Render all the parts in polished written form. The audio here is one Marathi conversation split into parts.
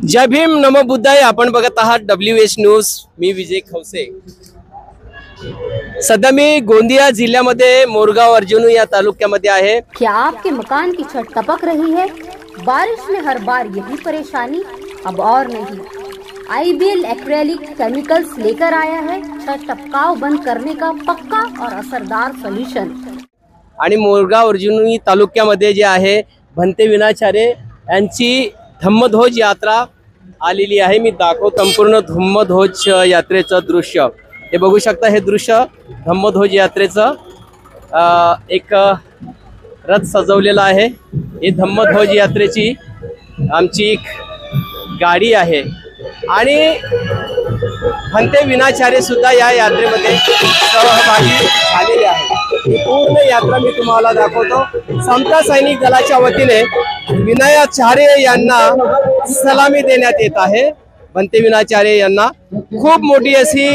जय भीम नमो बुद्धाय। आपण बघत आहात WH न्यूज। मी विजय खवसे। सध्या मी गोंदिया जिल्ह्यामध्ये मोरगाव अर्जुनी या तालुक्यामध्ये आहे। क्या आपके मकान की छत टपक रही है? बारिश में हर बार यही परेशानी, अब और नहीं। IBL एक्रेलिक केमिकल्स लेकर आया है छत टपकाव बंद करने का पक्का और असरदार सोल्यूशन। आणि मोरगाव अर्जुनी तालुक्यामध्ये जे आहे भंते विनाचारे यांची धम्मध्वज यात्रा आलेली आहे। मी दाखवतो संपूर्ण धम्मध्वज यात्रेचं दृश्य। हे बघू शकता, हे दृश्य धम्मध्वज यात्रेचं एक रथ सजवलेला आहे। हे धम्मध्वज यात्रेची आमची एक गाडी आहे आणि भंते विनाचारे सुद्धा या यात्रेमध्ये सहभागी झालेले आहेत। ही पूर्ण यात्रा मी तुम्हाला दाखवतो। समता सैनिक दलाच्या वतीने विनाचारे यांना सलामी देण्यात येत आहे। भंते विनाचारे यांना खूप मोठी अशी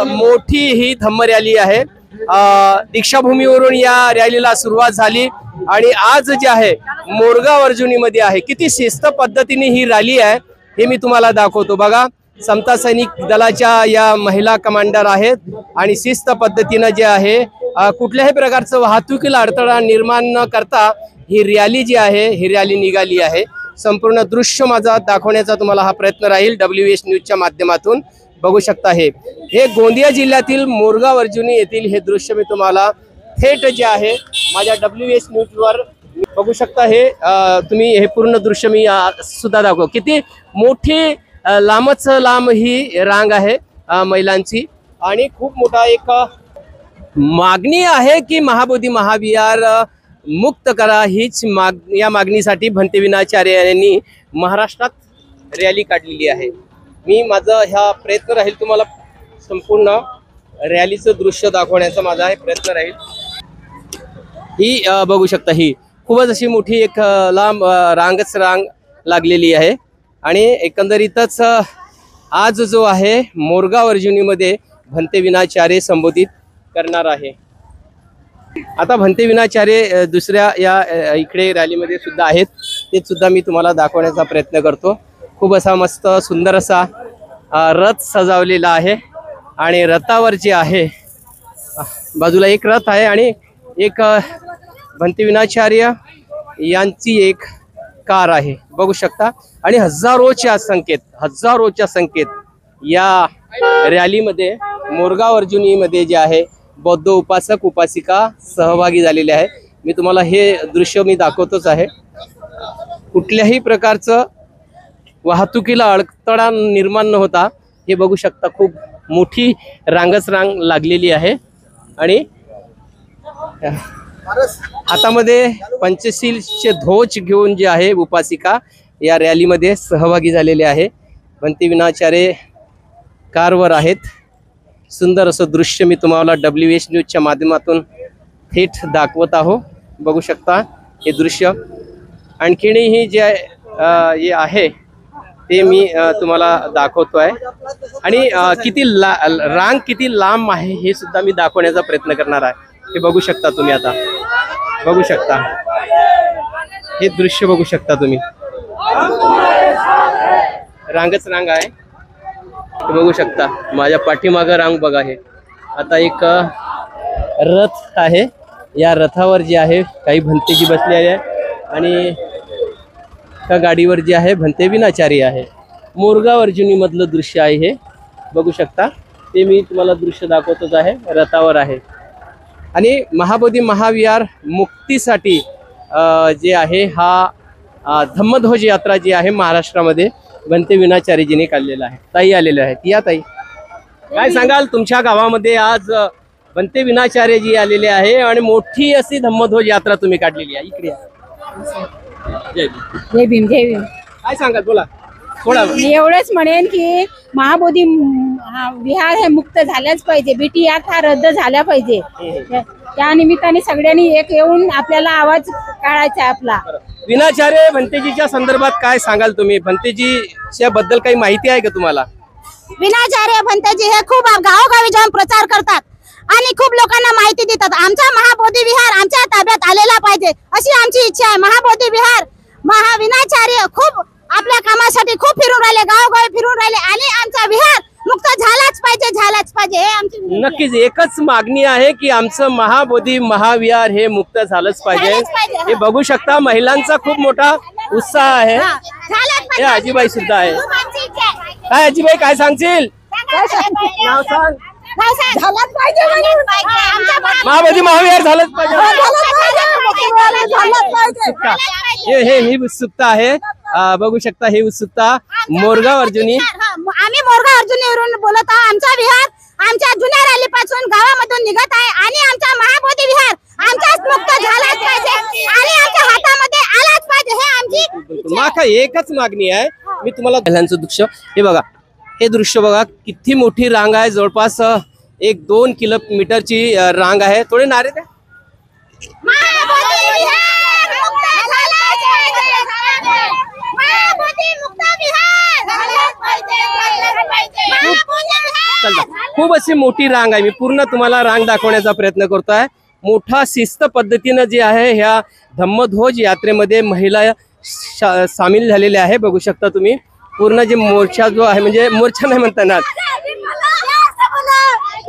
मोठी ही धम्म रॅली आहे। दीक्षाभूमीवरून या रॅलीला सुरुवात झाली आणि आज जे आहे मोरगाव अर्जुनी मध्ये आहे। किती शिस्त पद्धतीने ही रॅली आहे हे मी तुम्हाला दाखवतो। बघा, समता सैनिक दलाच्या या महिला कमांडर आहेत आणि शिस्त पद्धतीने जे आहे कुठल्याही प्रकारचं वाहतुकीला अडथळा निर्माण न करता ही रॅली जी आहे ही रॅली निघाली आहे। संपूर्ण दृश्य माझा दाखवण्याचा तुम्हाला हा प्रयत्न राहील WH न्यूजच्या माध्यमातून। बघू शकता, हे गोंदिया जिल्ह्यातील मोरगाव अर्जुनी येथील हे दृश्य मी तुम्हाला थेट जे आहे माझ्या WH न्यूजवर बघू शकता। हे तुम्ही हे पूर्ण दृश्य मी सुद्धा दाखव। किती मोठी लांबच लांब ही रांग आहे महिलांची आणि खूप मोठा एक मागणी आहे की महाबोधी महाविहार मुक्त करा। हीच या मागणीसाठी भंते विनाचारे यांनी महाराष्ट्रात रॅली काढलेली आहे। मी माझा हा प्रयत्न राहील तुम्हाला संपूर्ण रॅलीचं दृश्य दाखवण्याचा माझा हे प्रयत्न राहील। ही बघू शकता, ही खूपच अशी मोठी एक लांब रांग लागलेली आहे आणि एकंदरीतच आज जो आहे मोरगाव अर्जुनीमध्ये भंते विनाचारे संबोधित करणार आहे। आता भंते विनाचारे दुसऱ्या या इकडे रॅलीमध्ये सुद्धा आहेत, ते सुद्धा मी तुम्हाला दाखवण्याचा प्रयत्न करतो। खूप असा मस्त सुंदर असा रथ सजवलेला आहे आणि रथावर जे आहे बाजूला एक रथ आहे आणि एक भंते विनाचार्य यांची एक कार आहे बघू शकता। आणि हजारोच्या संख्येत या रॅलीमध्ये मोरगाव अर्जुनीमध्ये जे आहे बौद्ध उपासक उपासिका सहभागी झालेले आहे। मी तुम्हाला हे दृश्य मी दाखवतोच आहे। कुठल्याही प्रकारचं वाहतुकीला अडथळा निर्माण न होता हे बघू शकता। खूप मोठी रांग लागलेली आहे आणि हातामध्ये पंचशीलचे ध्वज घेऊन जे आहे उपासिका या रॅलीमध्ये सहभागी झालेले आहे। भंते विनाचारे कारवर आहेत। सुंदर असं दृश्य मी तुम्हाला WH न्यूजच्या माध्यमातून थेट दाखवत आहो। बघू शकता हे दृश्य। आणखीनही जे आहे ते मी तुम्हाला दाखवतोय आणि किती रांग किती लांब आहे हे सुद्धा मी दाखवण्याचा प्रयत्न करणार आहे। हे बघू शकता तुम्ही, आता बघू शकता हे दृश्य बघू शकता तुम्ही। रांगच रांग आहे, बघू शकता। माझ्या पाठीमागे रांग बघा। हे आता एक रथ आहे, या रथावर जे आहे काही भंतेजी बसलेले आहे आणि त्या गाडीवर जे आहे भंते विनाचारी आहे। मोरगाव अर्जुनी मधलं दृश्य आहे हे बघू शकता। ते मी तुम्हाला दृश्य दाखवतच आहे, रथावर आहे। आणि महाबोधी महाविहार मुक्तीसाठी जे आहे हा धम्मध्वज यात्रा जी आहे महाराष्ट्रामध्ये भंते विनाचारेजीने काढलेला आहे। ताई आलेले आहेत, या ताई काय सांगाल? तुमच्या गावामध्ये आज भंते विनाचारेजी आलेले आहे आणि मोठी अशी धम्मध्वज यात्रा तुम्ही काढलेली आहे। इकडे जय भीम जय भीम। काय सांगाल, बोला थोडा। एवढंच म्हणेन की महाबोधी विहार हे मुक्त झाल्याच पाहिजे। बीटी ऍक्ट हा रद्द झाला पाहिजे। त्या निमित्ताने सगळ्यांनी एक येऊन आपल्याला आवाज काढायचा आहे आपला। विनाचारे भंतेजीच्या संदर्भात काय सांगाल तुम्ही? भंतेजीच्या बद्दल काही माहिती आहे का तुम्हाला? विनाचार्य भंतेजी हे खूप गावोगावी जाऊन प्रचार करतात आणि खूप लोकांना माहिती देतात। आमचा महाबोधी विहार आमच्या ताब्यात आलेला पाहिजे अशी आमची इच्छा आहे। महाबोधी विहार महाविनाचार्य खूप आपल्या कामासाठी खूप फिरून राहिले, गावोगावी फिरून राहिले आणि आमचा विहार मुक्त झालाच पाहिजे हे आमची नक्कीच एकच मागणी आहे की आमचं महाबोधी महाविहार हे मुक्त झालंच पाहिजे. झालंच पाहिजे, हे बघू शकता महिलांचा खूप मोठा उत्साह आहे. झालाच हे पाहिजे. आजीबाई सुद्धा आहे. खूप आमची इच्छा आहे. काय आजीबाई काय सांगशील? नाव सांग. झालाच पाहिजे म्हणून. आमच्या महाबोधी महाविहार झालंच पाहिजे. झालाच पाहिजे. उत्सुकता. ही उत्सुकता आहे. बघू शकता ही उत्सुकता मोरगाव अर्जुनी. आम्ही मोरगाव अर्जुनीवरून बोलत आहोत. आमचा विहार आमच्या जुन्या रॅलीपासून गावामधून निघत आहे आणि आमचा महाबोधी विहार आमचाच मुक्त झालाच पाहिजे आणि आमच्या हातामध्ये आलाच पाहिजे हे आमची माका एकच मागणी आहे. मी तुम्हाला महिलांचं दृश्य हे बघा, हे दृश्य बघा किती मोठी रांग आहे. जवळपास 1-2 किलोमीटरची रांग आहे. थोडे नारे द्या. महाबोधी विहार मुक्त झालाच पाहिजे. महाबोधी मुक्त विहार झालाच पाहिजे. महाबोधी चला, विहार खूप अशी मोठी रांग आहे. मी पूर्ण तुम्हाला रांग दाखवण्याचा प्रयत्न करतोय. मोठा शिस्त पद्धतीनं जे आहे ह्या धम्मध्वज यात्रेमध्ये महिला सामील झालेल्या आहे. बघू शकता तुम्ही पूर्ण जे मोर्चा जो आहे, म्हणजे मोर्चा नाही म्हणता येणार,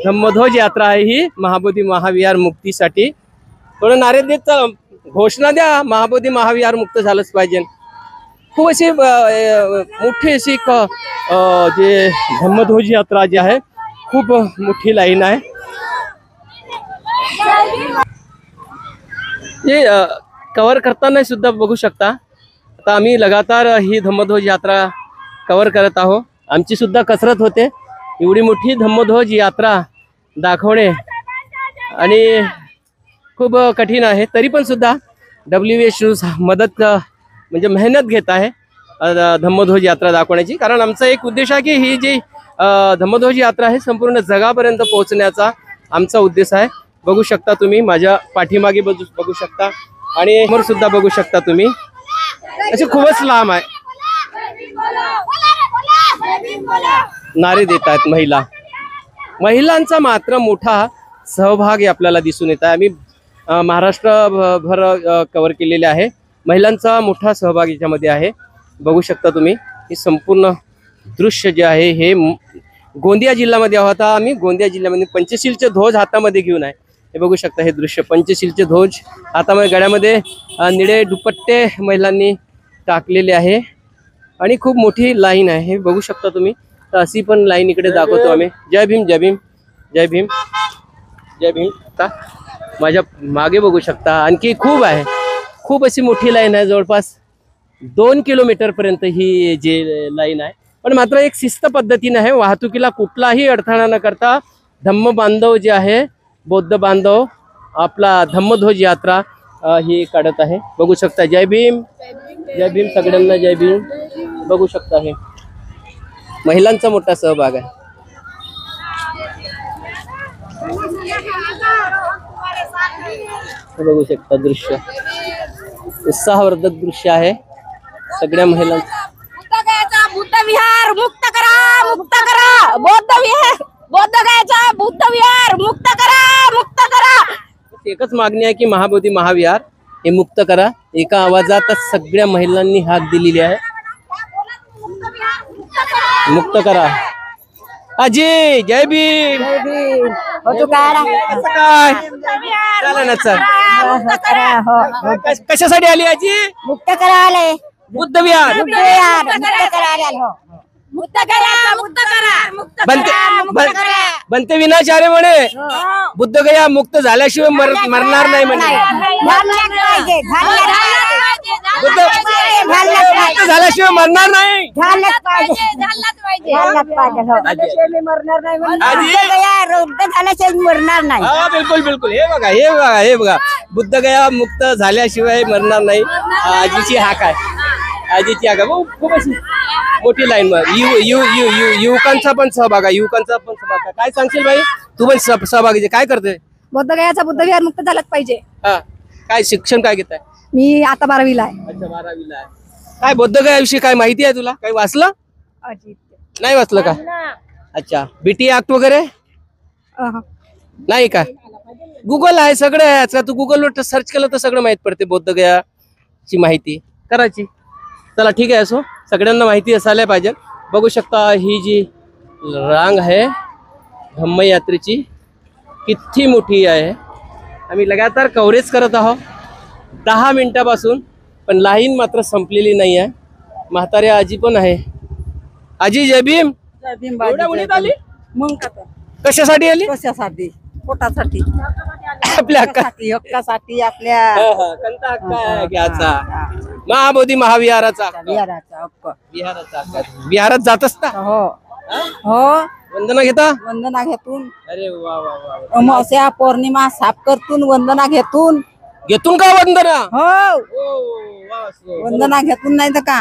धम्मध्वज यात्रा आहे ही महाबोधी महाविहार मुक्तीसाठी. थोडं नारे देत घोषणा द्या, महाबोधी महाविहार मुक्त झालंच पाहिजे. खूप अशी मोठी अशी जे धम्मध्वज यात्रा जी आहे खूप मोठी लाईन आहे. हे कव्हर करताना सुद्धा बघू शकता. आता आम्ही लगातार ही धम्मध्वज यात्रा कव्हर करत आहोत. आमची सुद्धा कसरत होते. एवढी मोठी धम्मध्वज यात्रा दाखवणे आणि खूप कठीण आहे. तरी पण सुद्धा WHO मदत म्हणजे मेहनत घेत आहे धम्मध्वज यात्रा दाखवण्याची. कारण आमचा एक उद्देश आहे की ही जी धम्मध्वज यात्रा आहे संपूर्ण जगापर्यंत पोहोचण्याचा आमचा उद्देश आहे. बघू शकता तुम्ही माझ्या पाठीमागे बघू शकता आणि समोर सुद्धा बघू शकता तुम्ही. असे खूपच लांब आहे. नारे देत आहेत महिला. महिलांचा मात्र मोठा सहभाग आपल्याला दिसून येत आहे. आम्ही महाराष्ट्रभर कव्हर केलेले आहे. महिलांचा मोठा सहभाग याच्यामध्ये आहे. बघू शकता तुम्ही हे संपूर्ण दृश्य जे आहे हे गोंदिया जिल्ह्यामध्ये होता. आम्ही गोंदिया जिल्ह्यामध्ये पंचशीलचे ध्वज हातामध्ये घेऊन आहे. हे बघू शकता हे दृश्य पंचशीलचे ध्वज हातामध्ये, गळ्यामध्ये निळे दुपट्टे महिलांनी टाकलेले आहे आणि खूप मोठी लाईन आहे. हे बघू शकता तुम्ही. तर अशी पण लाईन इकडे दाखवतो आम्ही. जय भीम जय भीम जय भीम जय भीम. आता माझ्या मागे बघू शकता आणखी खूप आहे. खूप अशी मोठी लाईन आहे. जवळपास 2 किलोमीटर पर्यंत ही जी लाईन आहे. पण मात्र एक शिस्त पद्धतीने आहे. वाहतुकीला कुठलाही अडथळा न करता धम्म बांधव जे आहे, बौद्ध बांधव आपला धम्मध्वज यात्रा ही काढत आहे. बघू शकता. जय भीम जय भीम सगळ्यांना जय भीम. बघू शकता हे महिलांचा मोठा सहभाग आहे. बघू शकता दृश्य उत्साहवर्धक दृश्य आहे. सगळ्या महिलांचा बुद्ध विहार मुक्त करा, मुक्त करा. बौद्ध विहार, बौद्ध गायचा बुद्ध विहार मुक्त करा, मुक्त करा. एकच मागणी आहे की महाबोधी महाविहार हे मुक्त करा. एका आवाजातच सगळ्या महिलांनी हाक दिलेली आहे. मुक्त करा. आजी जय भीम. काय चला ना चल. कशासाठी आली आजी? मुक्त करायला बुद्ध विहार. मुक्त करायला मुक्त करा, मुक्त करा, मुक्त बनते विनाचार्य म्हणे बुद्ध गया मुक्त झाल्याशिवाय मरणार नाही म्हणे. बुद्ध मुक्त झाल्याशिवाय मरणार नाही. मरणार नाही. हा बिलकुल बिलकुल. हे बघा हे बघा हे बघा बुद्ध गया मुक्त झाल्याशिवाय मरणार नाही. आजीची हाक आहे. आजीची हाक आहे. खूप अशी मोठी लाईन. युवकांचा पण सहभाग आहे. युवकांचा पण सहभाग आहे. काय सांगशील भाई? तू पण सहभागी काय करते? बौद्ध गयाचा बुद्ध विहार मुक्त झालाच पाहिजे. हा काय शिक्षण काय घेत आहे? मी आता 12वीला आहे. अच्छा 12वीला आहे. काय बौद्ध गयाविषयी काय माहिती आहे तुला? काही वाचलं? नाही वाचलं का? अच्छा BT ऍक्ट वगैरे नाही का? गुगल आहे सगळं आहे. आता तू गुगलवर सर्च केलं तर सगळं माहित पडते. बौद्ध गयाची माहिती करायची. चला ठीक आहे, असो सगळ्यांना माहिती असायला पाहिजे. बघू शकता ही जी रांग आहे धम्मयात्रेची किती मोठी आहे. आम्ही लगातार कव्हरेज करत आहोत 10 मिनिटापासून, पण लाईन मात्र संपलेली नाही आहे. म्हाताऱ्या आजी पण आहे. आजी जय भीम. एवढ्या उन्हात आली? मग का कशासाठी आली? कशासाठी? पोटासाठी, आपल्या हक्का हक्कासाठी, आपल्या कंता हक्का आहे घ्यायचा. महाबोधी महाविहाराचा हक्क. विहाराचा हक्क. विहाराचा हक्क. विहारात जात असता? हो हो, वंदना घेता? वंदना घेतून, अरे वा वा वा. अमावस्या पौर्णिमा साफ करतून, वंदना घेतून. घेतून का वंदना? हो, वंदना घेतून नाही तर का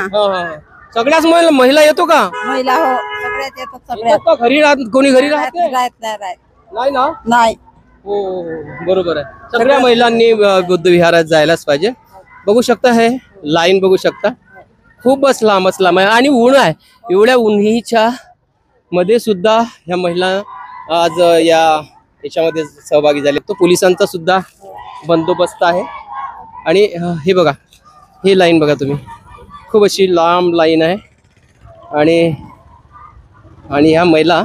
सगळ्याच महिला येतो का? महिला हो, सगळ्याच येतात, सगळ्यात. येतात का? घरी राहत कोणी घरी राहते? राहत नाही ना? नाही. हो बरोबर आहे. सगळ्या महिलांनी बुद्ध विहारात जायलाच पाहिजे. बघू शकता हे लाईन बघू शकता, खूपच लांबच लांब आहे आणि ऊन आहे. एवढ्या उन्हीच्या मध्ये सुद्धा ह्या महिला आज याच्यामध्ये सहभागी झाले. तो पोलिसांचा सुद्धा बंदोबस्त आहे. आणि हे बघा, ही लाईन बघा तुम्ही, खूप अशी लांब लाईन आहे. आणि ह्या महिला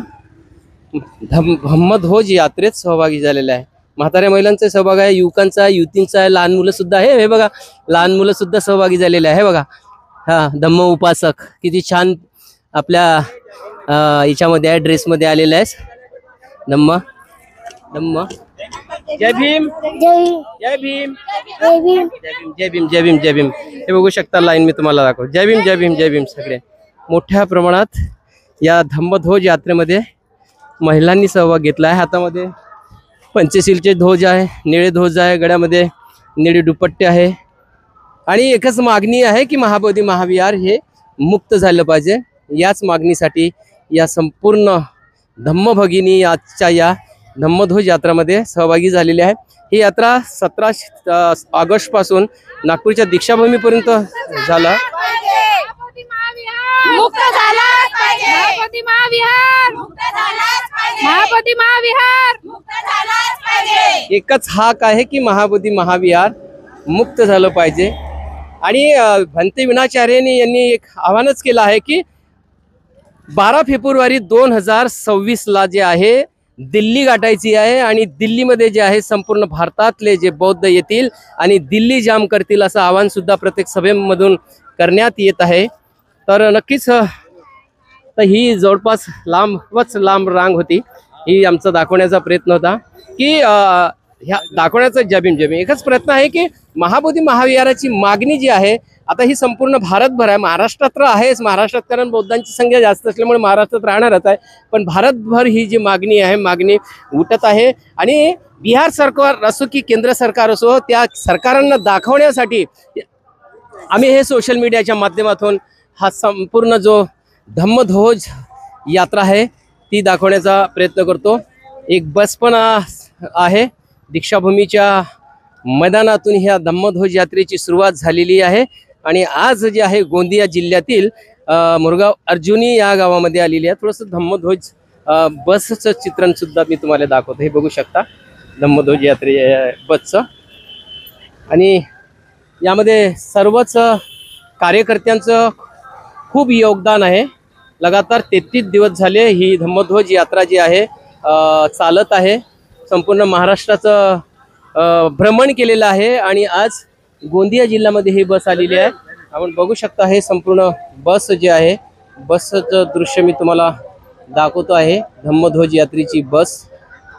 धम्मध्वज यात्रेत सहभागी झालेल्या आहे. म्हाताऱ्या महिलांचा सहभाग आहे, युवकांचा, युवतींचा आहे, लहान मुलं सुद्धा आहे. हे बघा, लहान मुलं सुद्धा सहभागी झालेले आहे. हे बघा, हा धम्म उपासक किती छान आपल्या याच्यामध्ये आहे, ड्रेसमध्ये आलेले आहे. धम्म धम्म. जय भीम. जय भीम. जय भीम. जय भीम. जय भीम. जय भीम. हे बघू शकता लाईन मी तुम्हाला दाखव. जय भीम. जय भीम. जय भीम. सगळे मोठ्या प्रमाणात या धम्मध्वज यात्रेमध्ये महिलांनी सहभाग घेतला आहे. हातामध्ये पंचशीलचे ध्वज आहे, निळे ध्वज आहे, गळ्यामध्ये निळे दुपट्टे आहे. आणि एकच मागणी आहे की महाबोधी महाविहार हे मुक्त झालं पाहिजे. याच मागणीसाठी या संपूर्ण धम्मभगिनी आजच्या या धम्मध्वज यात्रामध्ये सहभागी झालेली आहे. ही यात्रा 17 ऑगस्ट पासून नागपूरच्या दीक्षाभूमीपर्यंत झाला. मुक्त झालाच पाहिजे. महाबोधी महाविहार मुक्त झालाच पाहिजे. महाबोधी महाविहार मुक्त झालाच पाहिजे. एकच हाक आहे की महाबोधी महाविहार मुक्त झालं पाहिजे. आणि भंते विनाचार्यांनी यांनी एक आव्हानच केलं आहे की 12 फेब्रुवारी 2026 ला जे आहे दिल्ली गाठायची आहे. आणि दिल्लीमध्ये जे आहे संपूर्ण भारतातले जे बौद्ध येतील आणि दिल्ली जाम करतील असं आवाहन सुद्धा प्रत्येक सभेमधून करण्यात येत आहे. तर नक्कीच तर ही जवळपास लांब रांग होती. ही आमचा दाखवण्याचा प्रयत्न होता की ह्या दाखवण्याचा जय भीम. जय भीम एकच प्रयत्न आहे की महाबोधी महाविहाराची मागणी जी आहे आता ही संपूर्ण भारतभर आहे. महाराष्ट्रात तर आहेच, महाराष्ट्रात कारण बौद्धांची संख्या जास्त असल्यामुळे महाराष्ट्रात राहणारच आहे. पण भारतभर ही जी मागणी आहे मागणी उठत आहे. आणि बिहार सरकार असो की केंद्र सरकार असो, त्या सरकारांना दाखवण्यासाठी आम्ही हे सोशल मीडियाच्या माध्यमातून हा संपूर्ण जो धम्मध्वज यात्रा आहे ती दाखवण्याचा प्रयत्न करतो. एक बस पण आहे. दीक्षाभूमीच्या मैदानातून ह्या धम्मध्वज यात्रेची सुरुवात झालेली आहे. आणि आज जे आहे गोंदिया जिल्ह्यातील मुरगाव अर्जुनी या गावामध्ये आलेली आहे. थोडंसं धम्मध्वज बसचं चित्रण सुद्धा मी तुम्हाला दाखवतो. हे बघू शकता धम्मध्वज यात्रे बसचं. आणि यामध्ये सर्वच कार्यकर्त्यांचं खूप योगदान आहे. लगातार 33 दिवस झाले ही धम्मध्वज यात्रा जी आहे चालत आहे. संपूर्ण महाराष्ट्राचं भ्रमण केलेलं आहे. आणि आज गोंदिया जिल्ह्यामध्ये ही बस आलेली आहे. आपण बघू शकता हे संपूर्ण बस जे आहे बसचं दृश्य मी तुम्हाला दाखवतो आहे. धम्मध्वज यात्रेची बस.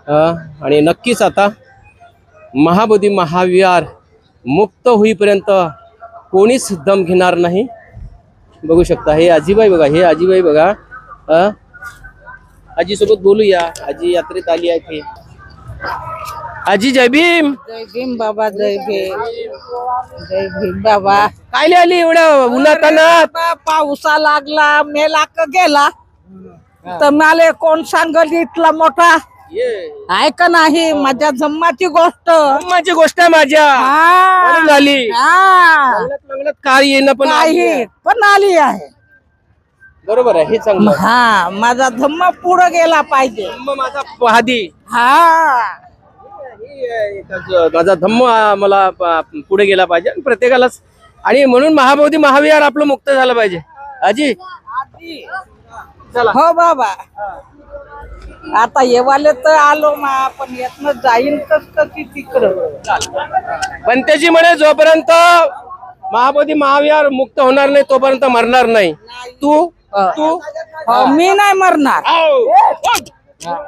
आणि नक्कीच आता महाबोधी महाविहार मुक्त होईपर्यंत कोणीच दम घेणार नाही. बघू शकता हे आजीबाई बघा, हे आजीबाई बघा. आजीसोबत बोलूया. आजी यात्रेत आली आहे ती. आजी जय भीम. जय भीम बाबा, जय भीम. जय भीम बाबा. काय आली एवढ्या उन्हातानात? पावसा लागला, मेला का गेला तर मला कोण सांगल इथला मोठा आहे का नाही. माझ्या जन्माची गोष्ट, माझी गोष्ट आहे माझ्या म्हणून आली. लग्नात काय येणं पण आली आहे. बरोबर आहे, हे चांगलं. हा, माझा धम्म पुढे गेला पाहिजे. माझा पहादी हा, माझा धम्म मला पुढे गेला पाहिजे. प्रत्येकालाच आणि म्हणून महाबोधी महाविहार आपलं मुक्त झालं पाहिजे. आजी चला. हो बाबा, आता येवाले तर आलो मा, पण येतनं जाईन तर तिकडं. बनतेजी म्हणे जोपर्यंत महाबोधी महाविहार मुक्त होणार नाही तोपर्यंत मरणार नाही. तू तू हो, मी नाही मरणार,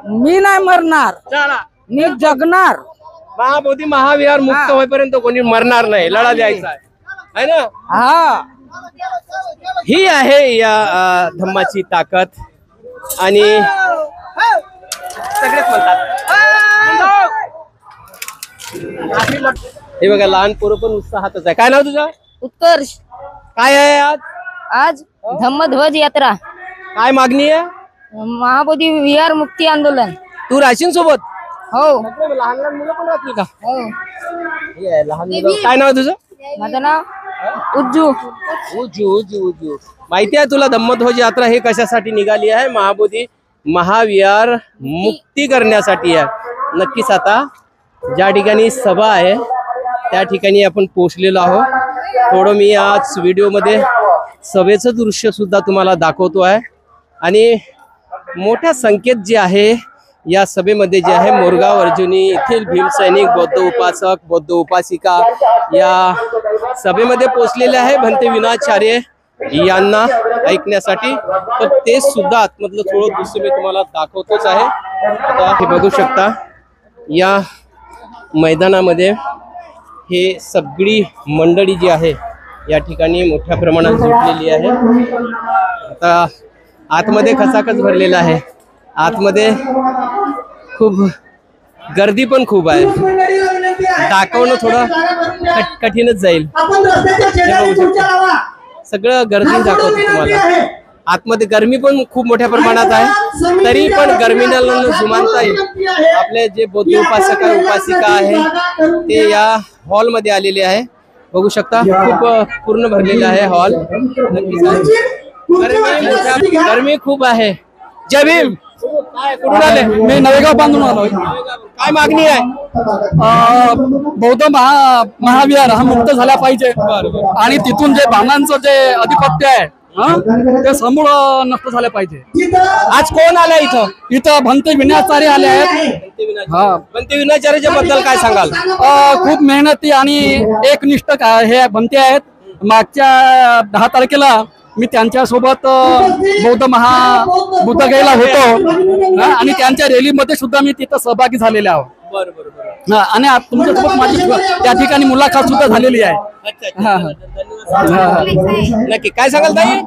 मी नाही मरणार, चला. मी जगणार. महाबोधी महाविहार मुक्त होईपर्यंत कोणी मरणार नाही. लढा द्यायचा आहे ना. हा, ही आहे या धम्माची ताकद. आणि सगळेच म्हणतात. हे बघा लहान पोरं पण उत्साहातच आहे. काय नाव तुझं? उत्कर्ष. काय आहे आज? आज धम्मध्वज यात्रा, काय मागणी आहे? महाबोधी विहार मुक्ती आंदोलन. तू राशीन सोबत? हो लहान लहान मुलं पण राहतील का? हो. हे आहे, लहान मुलं. काय नाव तुझं? माझं नाव उज्जू. उजू उजू उजू. माहिती आहे तुला धम्मध्वज यात्रा हे कशासाठी निघाली आहे? महाबोधी महाविहार मुक्ती करण्यासाठी आहे. नक्कीच आता ज्या ठिकाणी सभा आहे त्या ठिकाणी आपण पोहोचलेलो आहोत. थोडं मी आज व्हिडिओमध्ये सभेचं दृश्य सुद्धा तुम्हाला दाखवतो आहे. आणि मोठ्या संख्येत जे आहे या सभेमध्ये जे आहे मोरगाव अर्जुनी येथील भीमसैनिक, बौद्ध उपासक, बौद्ध उपासिका या सभेमध्ये पोहोचलेले आहे भंते विनाचार्य यांना ऐकण्यासाठी. तर ते सुद्धा आतमधलं थोडं दृश्य मी तुम्हाला दाखवतोच आहे. आता हे बघू शकता या मैदानामध्ये हे सगळी मंडळी जी आहे या ठिकाणी मोठ्या प्रमाणात जुटलेली आहे. आता आतमध्ये खचाखच भरलेला आहे. आतमध्ये खूप गर्दी पण खूप आहे. दाखवणं थोडं कठीणच जाईल. सगळं गर्दी दाखवतो तुम्हाला. आतमध्ये गरमी पण खूप मोठ्या प्रमाणात आहे. तरी पण गरमीला जुमानता येईल. आपले जे बौद्ध उपासक उपासिका आहे ते या हॉल मध्ये आलेले आहे. बघू शकता खूप पूर्ण भरलेला आहे हॉल. गरमी खूप आहे. जय भीम. कुठून आले? मी नवेगाव बांधून आलोय. काय मागणी आहे? बौद्ध महाविहार हा मुक्त झाला पाहिजे आणि तिथून जे ब्राह्मणांचं जे अधिपत्य आहे ते समूळ नष्ट झालं पाहिजे. आज कोण आलाय इथं? इथं भंते विनाचार्य आले आहेत. भंते विनाचार्याच्या बद्दल काय सांगाल? खूप मेहनती आणि एकनिष्ठ हे भंते आहेत. मागच्या 10 तारखेला मी त्यांच्या सोबत बौद्ध महाबुद्धगयेला होतो आणि त्यांच्या रॅलीमध्ये सुद्धा मी तिथं सहभागी झालेले आहोत. आणि तुमच्यासोबत माझी त्या ठिकाणी मुलाखत सुद्धा झालेली आहे. नक्की काय सांगाल ताई?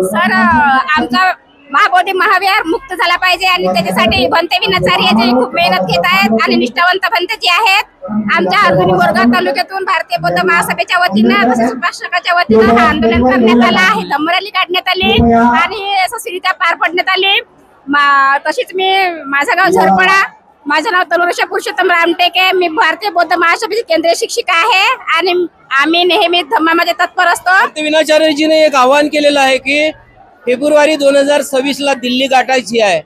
सर, आमचा महाबोधी महाविहार मुक्त झाला पाहिजे आणि त्याच्यासाठी भंते विनाचार्य जे खूप मेहनत घेत आहेत आणि निष्ठावंत भंते जे आहेत. आमच्या अर्जुनी मोरगाव तालुक्यातून भारतीय बौद्ध महासभेच्या वतीनं तसेच उपासकाच्या वतीनं हा आंदोलन करण्यात आलं आहे. धम्मरॅली काढण्यात आली आणि यशस्वीरित्या पार पडण्यात आली. तशीच मी माझं गाव झरपडा, माझं नाव तनुरेषा पुरुषोत्तम रामटेके. मी भारतीय बौद्ध महासभेची केंद्रीय शिक्षिका आहे आणि आम्ही नेहमी धम्मामध्ये तत्पर असतो. भंते विनाचार्यजीने एक आवाहन केलेलं आहे की फेब्रुवारी 2026 ला दिल्ली गाठायची आहे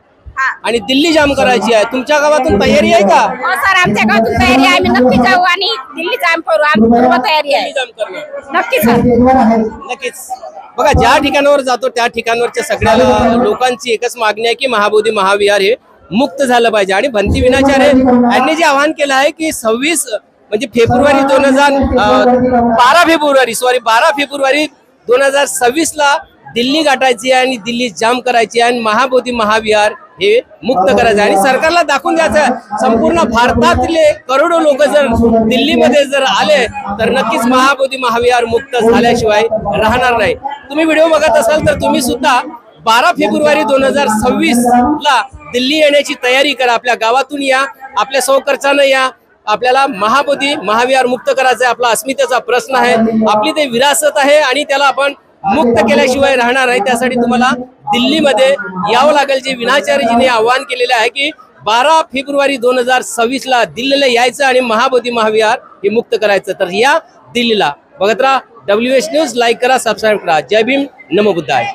आणि दिल्ली जाम करायची आहे. तुमच्या गावातून तयारी आहे का? हो सर, आमच्या गावातून तयारी आहे. आम्ही नक्की जाऊ आणि दिल्ली जाम करू. आमची पूर्व तयारी आहे. नक्की सर, नक्कीच. बघा ज्या ठिकाणावर जातो त्या ठिकाणावरच्या सगळ्या लोकांची एकच मागणी आहे की महाबोधी महाविहार हे मुक्त झालं पाहिजे. आणि भंते विनाचार्य यांनी जे आवाहन केलं आहे की 26 म्हणजे फेब्रुवारी 12 फेब्रुवारी 2026 ला दिल्ली गाठायची आहे आणि दिल्ली जाम करायची आहे आणि महाबोधी महाविहार हे मुक्त करायचं आहे. आणि सरकारला दाखवून द्यायचं संपूर्ण भारतातले करोडो लोक जर दिल्लीमध्ये जर आले तर नक्कीच महाबोधी महाविहार मुक्त झाल्याशिवाय राहणार नाही. तुम्ही व्हिडिओ बघत असाल तर तुम्ही सुद्धा 12 फेब्रुवारी 2026 ला दिल्ली येण्याची तयारी करा. आपल्या गावातून या, आपल्या सहकर्चानं या. आपल्याला महाबोधी महाविहार मुक्त करायचं आहे. आपला अस्मितेचा प्रश्न आहे, आपली ते विरासत आहे आणि त्याला आपण मुक्त केल्याशिवाय राहणार आहे. त्यासाठी तुम्हाला दिल्लीमध्ये यावं लागेल. जे विनाचार्यजीने आवाहन केलेले आहे की 12 फेब्रुवारी 2026 ला दिल्लीला यायचं आणि महाबोधी महाविहार हे मुक्त करायचं. तर या दिल्लीला. बघत राहा WH न्यूज. लाईक करा, सबस्क्राईब करा. जय भीम, नमो बुद्धाय.